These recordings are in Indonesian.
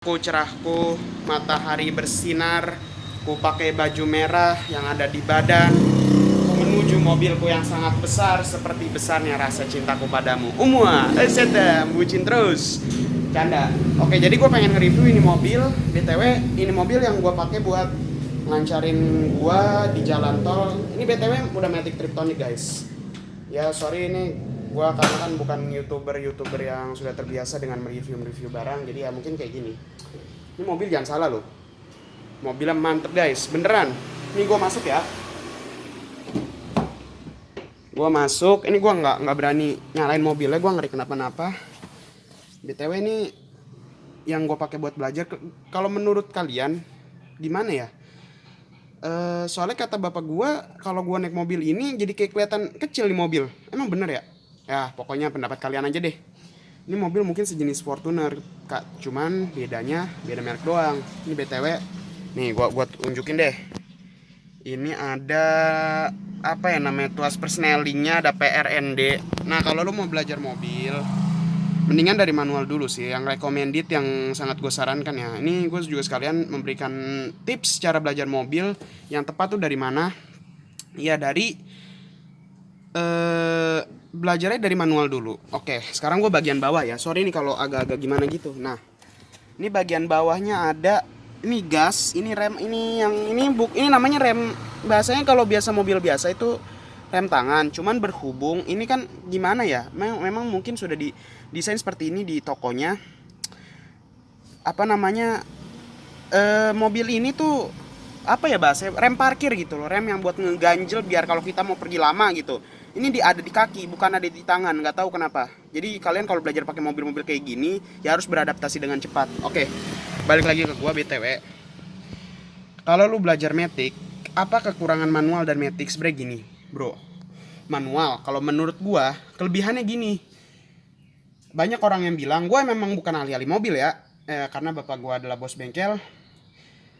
Cerahku, matahari bersinar, ku pakai baju merah yang ada di badan, ku menuju mobilku yang sangat besar seperti besarnya rasa cintaku padamu. Sedang bucin terus. Canda. Oke, jadi gue pengen nge-review ini mobil. BTW, ini mobil yang gue pakai buat ngancarin gue di jalan tol. Ini BTW udah Matic Triptonic, guys. Ya, sorry ini gua karena kan bukan youtuber yang sudah terbiasa dengan mereview barang, jadi ya mungkin kayak gini. Ini mobil jangan salah loh, mobilnya mantep guys, beneran. Ini gua masuk ya, gua masuk. Ini gua nggak berani nyalain mobilnya, gua ngeri kenapa-napa. BTW ini yang gua pakai buat belajar. Kalau menurut kalian gimana ya? Soalnya kata bapak gua, kalau gua naik mobil ini jadi kayak kelihatan kecil di mobil. Emang bener ya? Ya, pokoknya pendapat kalian aja deh. Ini mobil mungkin sejenis Fortuner, Kak. Cuman bedanya beda merek doang. Ini BTW. Nih, gua tunjukin deh. Ini ada apa ya namanya? Tuas persnelingnya, ada PRND. Nah, kalau lu mau belajar mobil, mendingan dari manual dulu sih. Yang recommended, yang sangat gue sarankan ya. Ini gue juga sekalian memberikan tips cara belajar mobil yang tepat tuh dari mana? Ya dari belajarnya dari manual dulu. Oke, sekarang gue bagian bawah ya. Sorry nih kalau agak-agak gimana gitu. Nah, ini bagian bawahnya ada ini gas, ini rem, ini yang ini namanya rem. Bahasanya kalau biasa mobil biasa itu rem tangan. Cuman berhubung ini kan gimana ya? Memang mungkin sudah didesain seperti ini di tokonya. Apa namanya? Mobil ini tuh apa ya bahasanya, rem parkir gitu loh, rem yang buat ngeganjel biar kalau kita mau pergi lama gitu. Ini ada di kaki, bukan ada di tangan, nggak tahu kenapa. Jadi kalian kalau belajar pakai mobil-mobil kayak gini ya harus beradaptasi dengan cepat. Oke, balik lagi ke gua BTW. Kalau lu belajar Matic, apa kekurangan manual dan Matic? Sebenernya gini bro, manual kalau menurut gua kelebihannya gini. Banyak orang yang bilang, gua memang bukan ahli-ahli mobil ya, karena bapak gua adalah bos bengkel.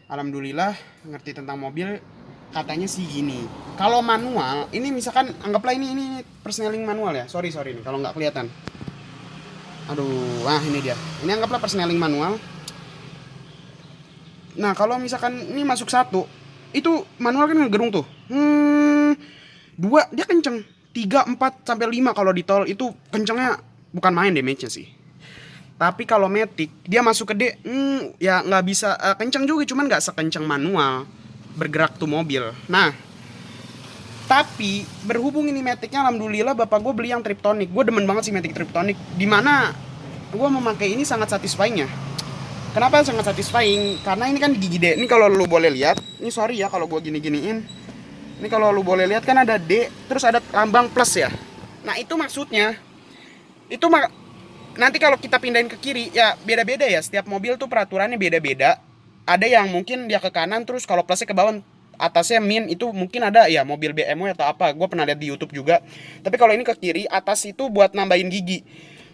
Alhamdulillah ngerti tentang mobil. Katanya sih gini, kalau manual ini misalkan anggaplah ini persneling manual ya. Sorry nih kalau nggak kelihatan. Aduh, ini dia. Ini anggaplah persneling manual. Nah, kalau misalkan ini masuk satu, itu manual kan ngegerung tuh. Dua dia kenceng. 3, 4 sampai 5 kalau di tol itu kencengnya bukan main damage-nya sih. Tapi kalau Matic dia masuk ke D, ya nggak bisa kenceng juga, cuman nggak sekenceng manual bergerak tuh mobil. Nah, tapi berhubung ini Maticnya alhamdulillah bapak gue beli yang Triptonic. Gue demen banget sih Matic Triptonic, dimana gue memakai ini sangat satisfying ya. Kenapa sangat satisfying? Karena ini kan gigi D. Ini kalau lu boleh lihat, ini sorry ya kalau gue gini-giniin. Ini kalau lu boleh lihat kan ada D, terus ada lambang plus ya. Nah itu maksudnya, itu nanti kalau kita pindahin ke kiri ya beda-beda ya. Setiap mobil tuh peraturannya beda-beda. Ada yang mungkin dia ke kanan, terus kalau plusnya ke bawah, atasnya min. Itu mungkin ada ya mobil BMW atau apa, gue pernah lihat di YouTube juga. Tapi kalau ini ke kiri, atas itu buat nambahin gigi.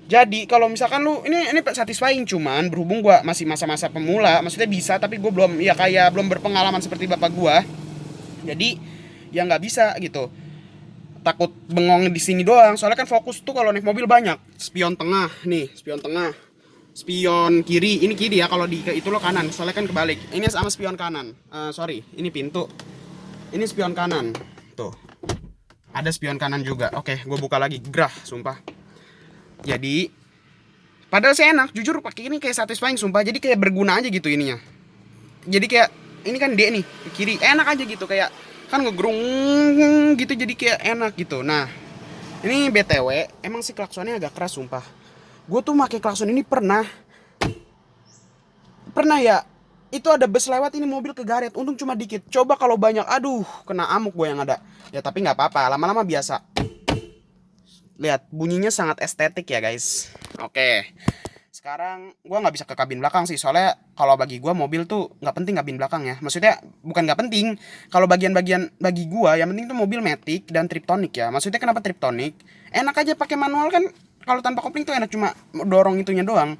Jadi kalau misalkan lu ini satisfying, cuman berhubung gue masih masa-masa pemula, maksudnya bisa tapi gue belum ya kayak belum berpengalaman seperti bapak gue. Jadi ya nggak bisa gitu. Takut bengong di sini doang. Soalnya kan fokus tuh kalau naik mobil banyak. Spion tengah nih, spion tengah. Spion kiri, ini kiri ya, kalau di itu lo kanan, soalnya kan kebalik. Ini sama spion kanan. Sorry, ini pintu. Ini spion kanan. Tuh. Ada spion kanan juga. Oke, gue buka lagi. Gerah, sumpah. Jadi padahal sih enak, jujur pakai ini kayak satisfying sumpah. Jadi kayak berguna aja gitu ininya. Jadi kayak ini kan D nih, ke kiri. Enak aja gitu, kayak kan ngegerung gitu, jadi kayak enak gitu. Nah, ini BTW, emang sih klaksonnya agak keras sumpah. Gue tuh pakai klakson ini pernah ya, itu ada bus lewat, ini mobil kegaret, untung cuma dikit. Coba kalau banyak, aduh, kena amuk gue yang ada. Ya tapi nggak apa-apa, lama-lama biasa. Lihat, bunyinya sangat estetik ya guys. Oke, sekarang gue nggak bisa ke kabin belakang sih, soalnya kalau bagi gue mobil tuh nggak penting kabin belakang ya. Maksudnya bukan nggak penting, kalau bagian-bagian bagi gue yang penting tuh mobil Matic dan Triptonic ya. Maksudnya kenapa Triptonic? Enak aja pakai manual kan. Kalau tanpa kopling tuh enak, cuma dorong itunya doang.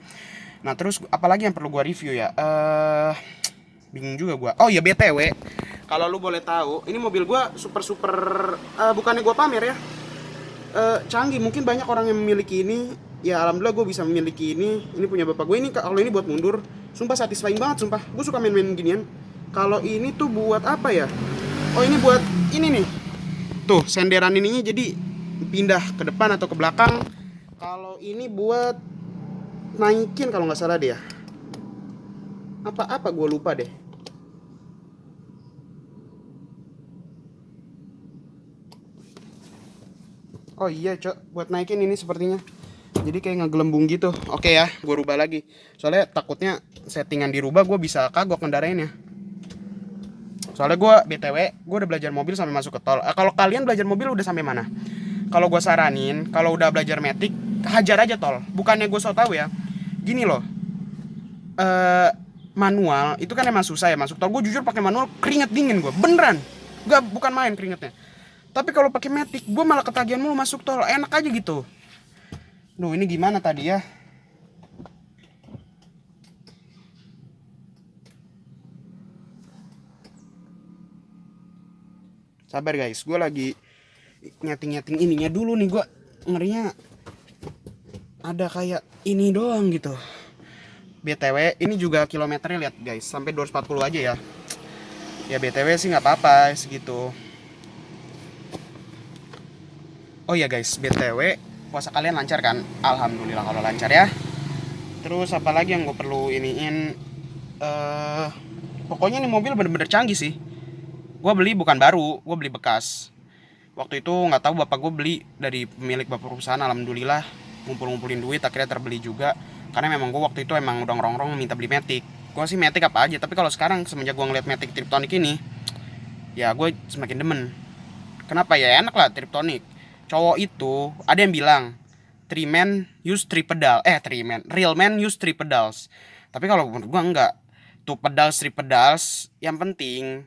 Nah terus apalagi yang perlu gua review ya? Bingung juga gua. Oh ya BTW, kalau lu boleh tahu, ini mobil gua super bukannya gua pamer ya. Canggih, mungkin banyak orang yang memiliki ini. Ya alhamdulillah gua bisa memiliki ini. Ini punya bapak gue, ini kalau ini buat mundur. Sumpah satisfying banget sumpah. Gue suka main-main ginian. Kalau ini tuh buat apa ya? Oh ini buat ini nih. Tuh senderan ininya jadi pindah ke depan atau ke belakang. Kalau ini buat naikin kalau nggak salah deh ya. Apa gue lupa deh. Oh iya cok, buat naikin ini sepertinya. Jadi kayak ngegelembung gitu. Oke ya, gue rubah lagi. Soalnya takutnya settingan dirubah gue bisa kagok ngendarainnya. Soalnya gue BTW, gue udah belajar mobil sampai masuk ke tol. Kalau kalian belajar mobil udah sampai mana? Kalau gue saranin, kalau udah belajar matic, hajar aja tol. Bukannya gue so tau ya. Gini loh. Manual itu kan emang susah ya masuk tol. Gue jujur pakai manual keringet dingin gue. Beneran. Gak, bukan main keringetnya. Tapi kalau pakai matic, gue malah ketagihan mulu masuk tol. Enak aja gitu. Duh, ini gimana tadi ya? Sabar guys, gue lagi nyeting-nyeting ininya dulu nih. Gue ngerinya ada kayak ini doang gitu. BTW, ini juga kilometernya lihat guys, sampai 240 aja ya. Ya BTW sih nggak apa-apa segitu. Oh ya guys, BTW puasa kalian lancar kan? Alhamdulillah kalau lancar ya. Terus apa lagi yang gue perlu iniin? Pokoknya nih mobil bener-bener canggih sih. Gue beli bukan baru, gue beli bekas. Waktu itu nggak tahu bapak gue beli dari pemilik bapak perusahaan. Alhamdulillah ngumpul-ngumpulin duit akhirnya terbeli juga. Karena memang gue waktu itu emang udah ngerongrong minta beli matic. Gue sih matic apa aja, tapi kalau sekarang semenjak gue ngeliat matic Triptonic ini, ya gue semakin demen. Kenapa ya? Enak lah Triptonic. Cowok itu ada yang bilang 3 men use 3 pedal. 3 men, real men use 3 pedals. Tapi kalau menurut gue enggak. 2 pedals 3 pedals, yang penting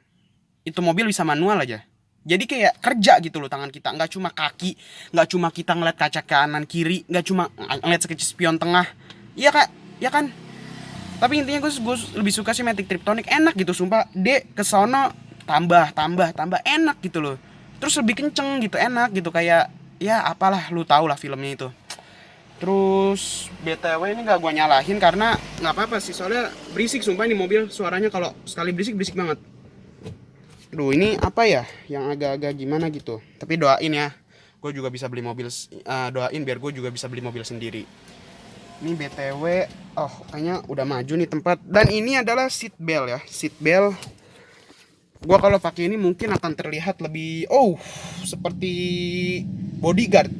itu mobil bisa manual aja. Jadi kayak kerja gitu loh tangan kita, nggak cuma kaki, nggak cuma kita ngeliat kaca kanan kiri, nggak cuma ngeliat sekecil spion tengah. Iya kak, ya kan. Tapi intinya gue lebih suka sih matic Triptonic, enak gitu sumpah. Kesono tambah enak gitu loh. Terus lebih kenceng gitu, enak gitu kayak ya apalah, lu tau lah filmnya itu. Terus BTW ini gak gue nyalahin karena nggak apa-apa sih, soalnya berisik sumpah ini mobil, suaranya kalau sekali berisik banget. Aduh ini apa ya yang agak-agak gimana gitu. Tapi doain ya, gue juga bisa beli mobil. Doain biar gue juga bisa beli mobil sendiri. Ini BTW, oh kayaknya udah maju nih tempat. Dan ini adalah seat belt ya, seat belt. Gue kalau pakai ini mungkin akan terlihat lebih, seperti bodyguard.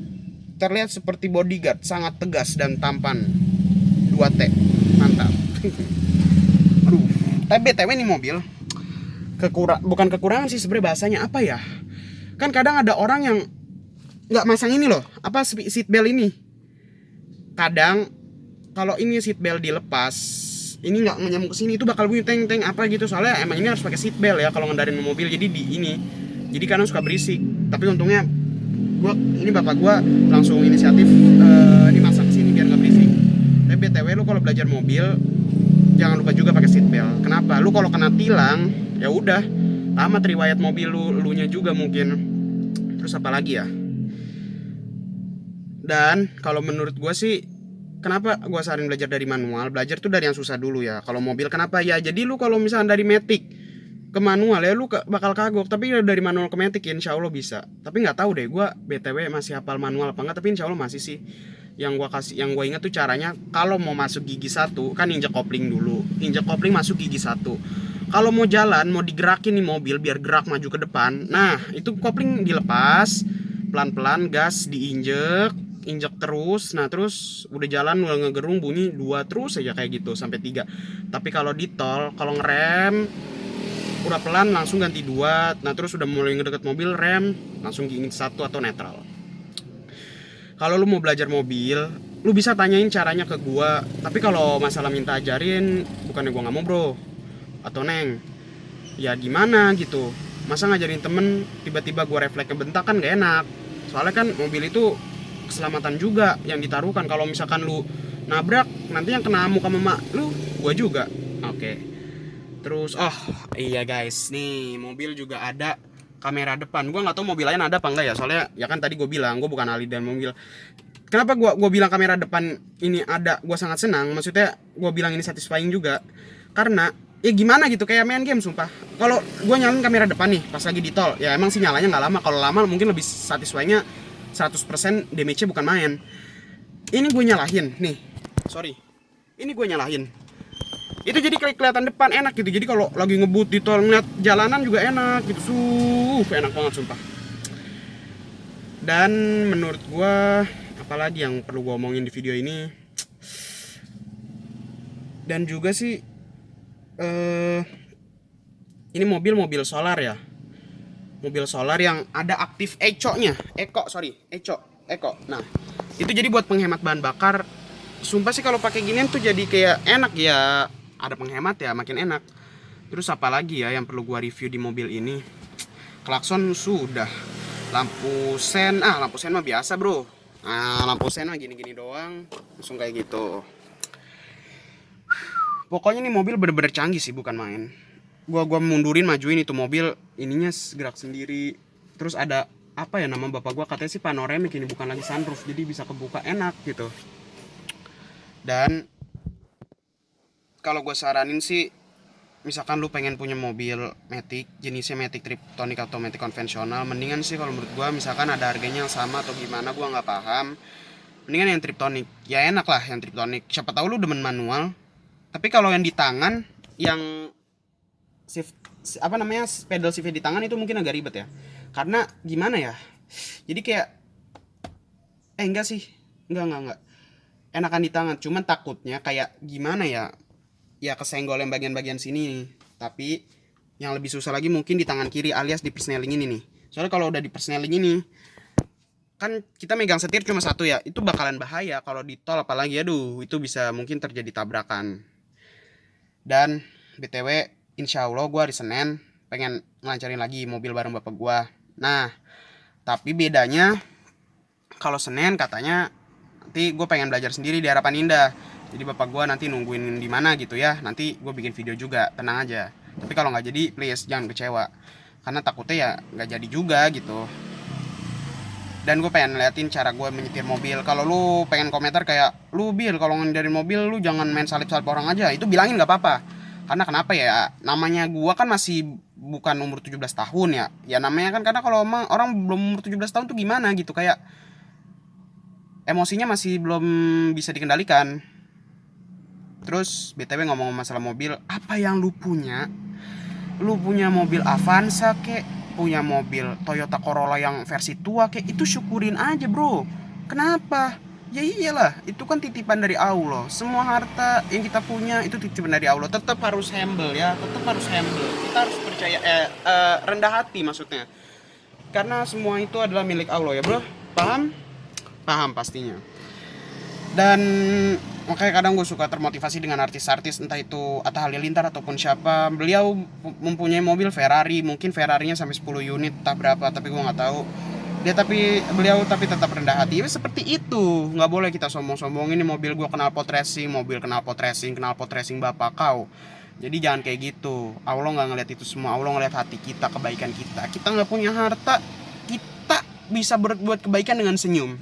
Terlihat seperti bodyguard, sangat tegas dan tampan. 2T, mantap. Aduh, tapi BTW ini mobil bukan kekurangan sih sebenarnya, bahasanya apa ya? Kan kadang ada orang yang nggak masang ini loh, apa seat belt ini. Kadang kalau ini seat belt dilepas, ini nggak nyambung ke sini, itu bakal bunyi teng teng apa gitu. Soalnya emang ini harus pakai seat belt ya kalau ngendarin mobil. Jadi di ini, jadi kadang suka berisik. Tapi untungnya bapak gua langsung inisiatif dimasang sini biar nggak berisik. Tapi BTW lu kalau belajar mobil jangan lupa juga pakai seat belt. Kenapa? Lu kalau kena tilang ya udah tamat riwayat mobil lu nya juga mungkin. Terus apa lagi ya? Dan kalau menurut gua sih, kenapa gua saranin belajar dari manual? Belajar tuh dari yang susah dulu ya. Kalau mobil kenapa ya? Jadi lu kalau misalnya dari matic ke manual ya lu bakal kagok. Tapi dari manual ke matic ya insya Allah bisa. Tapi nggak tahu deh, gua BTW masih hafal manual apa enggak. Tapi insya Allah masih sih. Yang gua ingat tuh caranya, kalau mau masuk gigi 1 kan injek kopling dulu. Injek kopling masuk gigi 1. Kalau mau jalan, mau digerakin nih mobil biar gerak maju ke depan. Nah, itu kopling dilepas, pelan-pelan gas diinjek, injek terus. Nah, terus udah jalan udah ngegerung bunyi 2 terus aja kayak gitu sampai 3. Tapi kalau di tol, kalau ngerem udah pelan langsung ganti 2. Nah, terus udah mulai ngedeket mobil, rem langsung gigi 1 atau netral. Kalau lu mau belajar mobil, lu bisa tanyain caranya ke gua. Tapi kalau masalah minta ajarin, bukannya gua nggak mau bro atau neng, ya gimana gitu. Masa ngajarin temen tiba-tiba gua refleksnya bentak kan gak enak. Soalnya kan mobil itu keselamatan juga yang ditaruhkan. Kalau misalkan lu nabrak, nanti yang kena muka mama lu, gua juga. Oke. Terus iya guys, nih mobil juga ada kamera depan. Gua nggak tahu mobil lain ada apa enggak ya, soalnya ya kan tadi gue bilang gue bukan ahli dan mobil. kenapa gua bilang kamera depan ini ada, gua sangat senang. Maksudnya gua bilang ini satisfying juga karena ya gimana gitu, kayak main game sumpah. Kalau gua nyalain kamera depan nih pas lagi di tol, ya emang sih nyalanya nggak lama. Kalau lama mungkin lebih satisfyingnya 100%, damage-nya bukan main. Ini gue nyalahin nih, sorry, ini gue nyalahin, itu jadi kelihatan depan enak gitu. Jadi kalau lagi ngebut di tol ngeliat jalanan juga enak gitu, enak banget sumpah. Dan menurut gue, apalagi yang perlu gue omongin di video ini, dan juga sih ini mobil solar ya, mobil solar yang ada aktif eco. Nah, itu jadi buat penghemat bahan bakar. Sumpah sih kalau pakai ginian tuh jadi kayak enak ya, ada penghemat ya, makin enak. Terus apalagi ya yang perlu gua review di mobil ini? Klakson sudah. Lampu sen mah biasa, Bro. Nah, lampu sen mah gini-gini doang, langsung kayak gitu. Pokoknya nih mobil bener-bener canggih sih, bukan main. Gua mundurin, majuin itu mobil, ininya gerak sendiri. Terus ada apa ya nama bapak gua, katanya sih panoramik, ini bukan lagi sunroof, jadi bisa kebuka enak gitu. Dan kalau gue saranin sih, misalkan lu pengen punya mobil Matic, jenisnya Matic Triptonic atau Matic konvensional, mendingan sih kalau menurut gue, misalkan ada harganya yang sama atau gimana gue nggak paham, mendingan yang Triptonic. Ya enak lah yang Triptonic, siapa tahu lu demen manual. Tapi kalau yang di tangan, yang shift pedal shiftnya di tangan itu mungkin agak ribet ya, karena gimana ya, jadi kayak enggak enakan di tangan, cuman takutnya kayak gimana ya kesenggol yang bagian-bagian sini. Tapi yang lebih susah lagi mungkin di tangan kiri alias di persneling ini nih. Soalnya kalau udah di persneling ini kan kita megang setir cuma satu ya, itu bakalan bahaya kalau di tol apalagi. Aduh, itu bisa mungkin terjadi tabrakan. Dan BTW, insya Allah gue hari Senin pengen ngelancarin lagi mobil bareng bapak gue. Nah, tapi bedanya kalau Senin katanya nanti gue pengen belajar sendiri di Harapan Indah. Jadi bapak gue nanti nungguin di mana gitu ya. Nanti gue bikin video juga, tenang aja. Tapi kalau nggak jadi, please jangan kecewa, karena takutnya ya nggak jadi juga gitu. Dan gue pengen ngeliatin cara gue menyetir mobil. Kalau lu pengen komentar kayak, lu Bil kalau ngendarin mobil lu jangan main salip-salip orang aja, itu bilangin nggak apa-apa. Karena kenapa ya, namanya gue kan masih bukan umur 17 tahun ya. Ya namanya kan, karena kalau orang belum umur 17 tahun tuh gimana gitu, kayak emosinya masih belum bisa dikendalikan. Terus BTW ngomong masalah mobil, apa yang lu punya? Lu punya mobil Avanza kek, punya mobil Toyota Corolla yang versi tua kek, itu syukurin aja, Bro. Kenapa? Ya iyalah, itu kan titipan dari Allah. Semua harta yang kita punya itu titipan dari Allah. Tetap harus humble ya, tetap harus humble. Kita harus percaya, rendah hati maksudnya. Karena semua itu adalah milik Allah ya, Bro. Paham? Paham pastinya. Dan makanya kadang gue suka termotivasi dengan artis-artis, entah itu Atta Halilintar ataupun siapa. Beliau mempunyai mobil Ferrari, mungkin Ferrarinya sampai 10 unit entah berapa, tapi gue nggak tahu. Beliau tetap rendah hati. Ya, seperti itu. Nggak boleh kita sombong-sombongin, ini mobil gue knalpot racing, knalpot racing bapak kau. Jadi jangan kayak gitu. Allah nggak ngeliat itu semua, Allah ngeliat hati kita, kebaikan kita. Kita nggak punya harta, kita bisa berbuat kebaikan dengan senyum.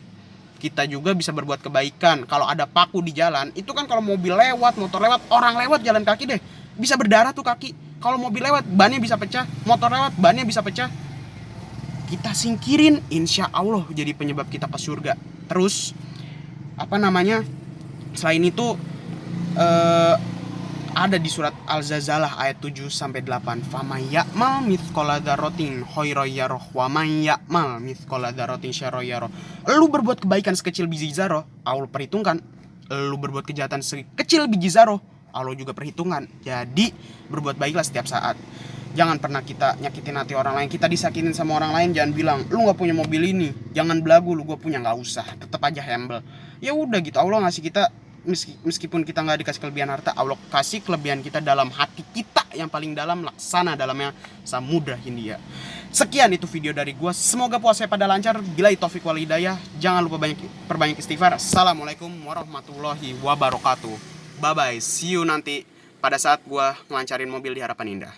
Kita juga bisa berbuat kebaikan kalau ada paku di jalan. Itu kan kalau mobil lewat, motor lewat, orang lewat, jalan kaki deh, bisa berdarah tuh kaki. Kalau mobil lewat, bannya bisa pecah. Motor lewat, bannya bisa pecah. Kita singkirin, insya Allah jadi penyebab kita ke surga. Terus selain itu ada di surat Al-Zalzalah ayat 7-8. Faman ya'mal mithqala dzarratin khairan yarah wa man ya'mal mithqala dzarratin syarran yarah. Lu berbuat kebaikan sekecil biji zarah, Allah perhitungkan. Lu berbuat kejahatan sekecil biji zarah, Allah juga perhitungkan. Jadi berbuat baiklah setiap saat. Jangan pernah kita nyakitin hati orang lain. Kita disakitin sama orang lain, jangan bilang lu nggak punya mobil ini, jangan belagu lu gue punya, nggak usah. Tetap aja humble. Ya udah gitu, Allah ngasih kita, meskipun kita nggak dikasih kelebihan harta, Allah kasih kelebihan kita dalam hati kita yang paling dalam, laksana dalamnya Samudra Hindia. Sekian itu video dari gue, semoga puasanya pada lancar. Bila taufik wal hidayah, jangan lupa perbanyak istighfar. Assalamualaikum warahmatullahi wabarakatuh. Bye bye, see you nanti pada saat gue ngelancarin mobil di Harapan Indah.